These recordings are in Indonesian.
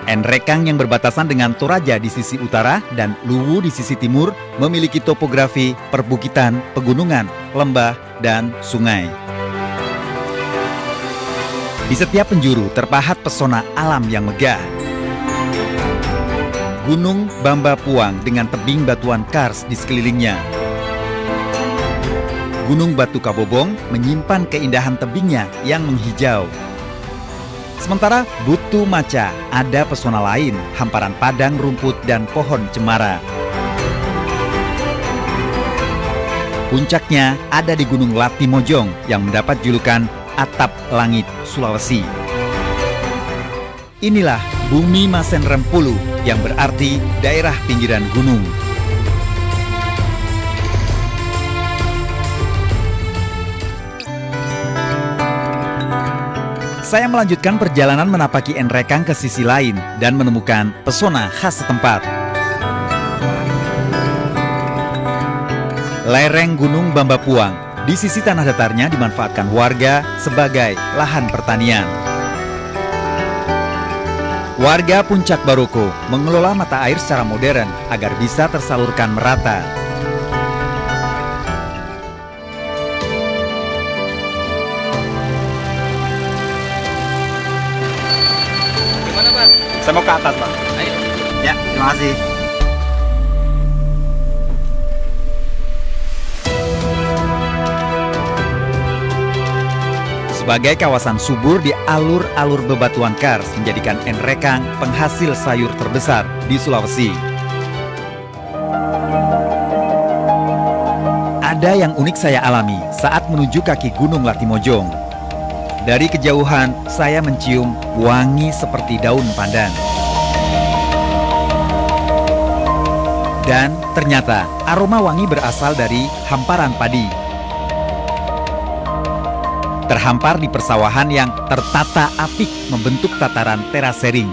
Enrekang yang berbatasan dengan Toraja di sisi utara dan Luwu di sisi timur memiliki topografi perbukitan, pegunungan, lembah, dan sungai. Di setiap penjuru terpahat pesona alam yang megah. Gunung Bamba Puang dengan tebing batuan kars di sekelilingnya. Gunung Batu Kabobong menyimpan keindahan tebingnya yang menghijau. Sementara Butu Maca ada pesona lain, hamparan padang rumput dan pohon cemara. Puncaknya ada di Gunung Latimojong yang mendapat julukan Atap Langit Sulawesi. Inilah Bumi Masen Rempulu yang berarti daerah pinggiran gunung. Saya melanjutkan perjalanan menapaki Enrekang ke sisi lain dan menemukan pesona khas setempat. Lereng Gunung Bamba Puang di sisi tanah datarnya dimanfaatkan warga sebagai lahan pertanian. Warga Puncak Baroko mengelola mata air secara modern agar bisa tersalurkan merata. Saya mau ke atas, Pak. Ayo. Ya, terima kasih. Sebagai kawasan subur di alur-alur bebatuan kars menjadikan Enrekang penghasil sayur terbesar di Sulawesi. Ada yang unik saya alami saat menuju kaki Gunung Latimojong. Dari kejauhan, saya mencium wangi seperti daun pandan. Dan ternyata aroma wangi berasal dari hamparan padi. Terhampar di persawahan yang tertata apik membentuk tataran terasering.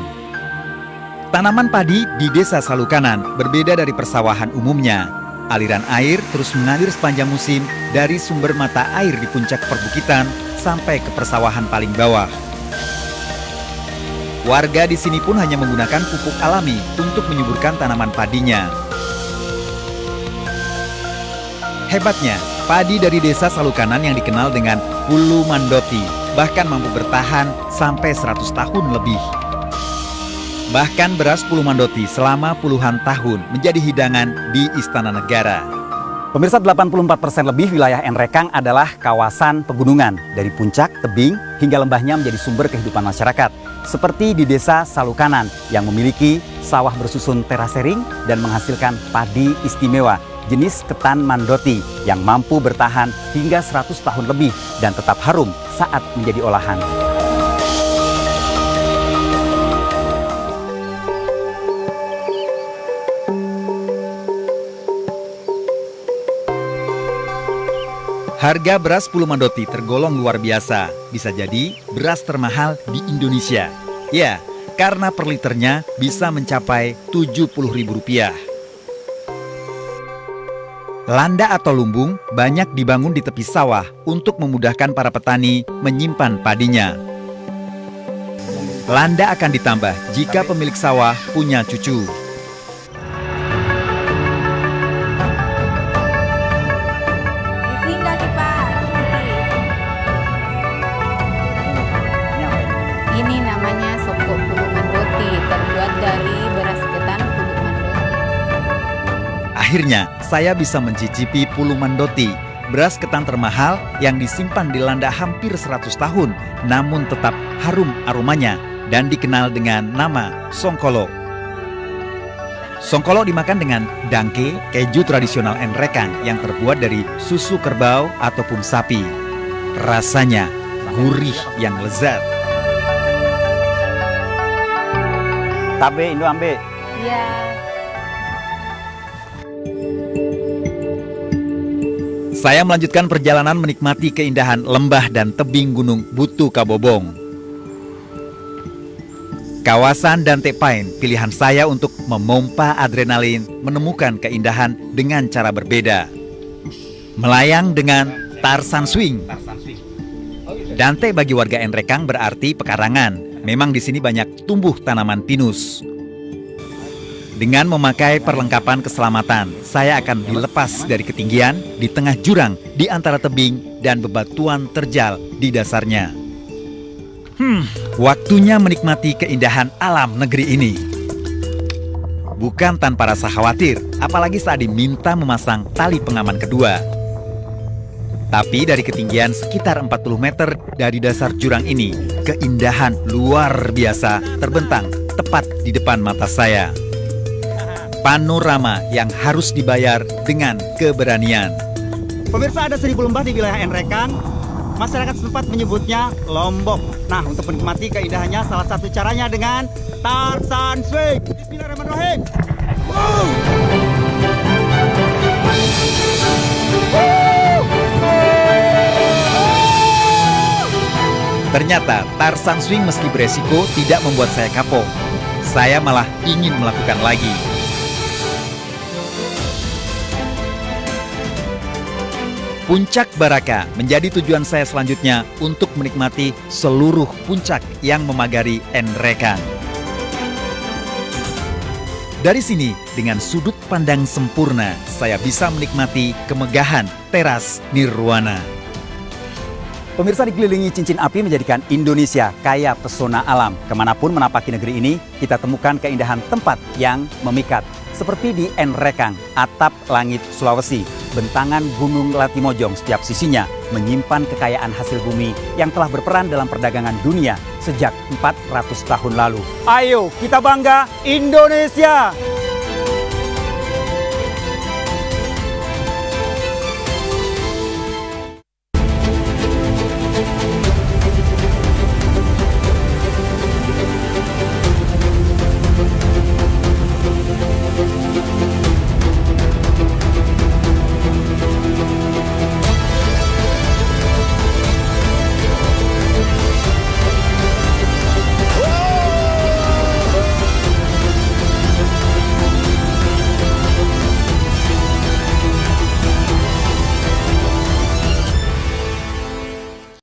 Tanaman padi di Desa Salukanan berbeda dari persawahan umumnya. Aliran air terus mengalir sepanjang musim dari sumber mata air di puncak perbukitan sampai ke persawahan paling bawah. Warga di sini pun hanya menggunakan pupuk alami untuk menyuburkan tanaman padinya. Hebatnya, padi dari Desa Salukanan yang dikenal dengan Pulu Mandoti bahkan mampu bertahan sampai 100 tahun lebih. Bahkan beras Pulu Mandoti selama puluhan tahun menjadi hidangan di Istana Negara. Pemirsa, 84% lebih wilayah Enrekang adalah kawasan pegunungan. Dari puncak, tebing, hingga lembahnya menjadi sumber kehidupan masyarakat. Seperti di Desa Salukanan yang memiliki sawah bersusun terasering dan menghasilkan padi istimewa jenis ketan mandoti yang mampu bertahan hingga 100 tahun lebih dan tetap harum saat menjadi olahan. Harga beras Pulu Mandoti tergolong luar biasa, bisa jadi beras termahal di Indonesia. Ya, karena per liternya bisa mencapai Rp70.000. Landa atau lumbung banyak dibangun di tepi sawah untuk memudahkan para petani menyimpan padinya. Landa akan ditambah jika pemilik sawah punya cucu. Ini namanya sopok Pulu Mandoti, terbuat dari beras ketan Pulu Mandoti. Akhirnya, saya bisa mencicipi Pulu Mandoti, beras ketan termahal yang disimpan di Landa hampir 100 tahun, namun tetap harum aromanya dan dikenal dengan nama Songkolo. Songkolo dimakan dengan dangke, keju tradisional Enrekang yang terbuat dari susu kerbau ataupun sapi. Rasanya gurih yang lezat. Tabe, Indo ambe. Iya. Saya melanjutkan perjalanan menikmati keindahan lembah dan tebing Gunung Butu Kabobong. Kawasan Dante Pine, pilihan saya untuk memompa adrenalin, menemukan keindahan dengan cara berbeda. Melayang dengan Tarzan Swing. Dante bagi warga Enrekang berarti pekarangan. Memang di sini banyak tumbuh tanaman pinus. Dengan memakai perlengkapan keselamatan, saya akan dilepas dari ketinggian di tengah jurang di antara tebing dan bebatuan terjal di dasarnya. Waktunya menikmati keindahan alam negeri ini. Bukan tanpa rasa khawatir, apalagi saat diminta memasang tali pengaman kedua. Tapi dari ketinggian sekitar 40 meter dari dasar jurang ini, keindahan luar biasa terbentang tepat di depan mata saya. Panorama yang harus dibayar dengan keberanian. Pemirsa, ada 1000 lembah di wilayah Nrekang. Masyarakat setempat menyebutnya Lombok. Nah, untuk menikmati keindahannya, salah satu caranya dengan Tarzan Swing. Bismillahirrahmanirrahim. Ternyata Tarzan Swing meski beresiko tidak membuat saya kapok. Saya malah ingin melakukan lagi. Puncak Baraka menjadi tujuan saya selanjutnya untuk menikmati seluruh puncak yang memagari Nrekang. Dari sini, dengan sudut pandang sempurna, saya bisa menikmati kemegahan teras Nirwana. Pemirsa, dikelilingi cincin api menjadikan Indonesia kaya pesona alam. Kemanapun menapaki negeri ini, kita temukan keindahan tempat yang memikat. Seperti di Nrekang, atap langit Sulawesi, bentangan Gunung Latimojong setiap sisinya menyimpan kekayaan hasil bumi yang telah berperan dalam perdagangan dunia sejak 400 tahun lalu. Ayo kita bangga Indonesia!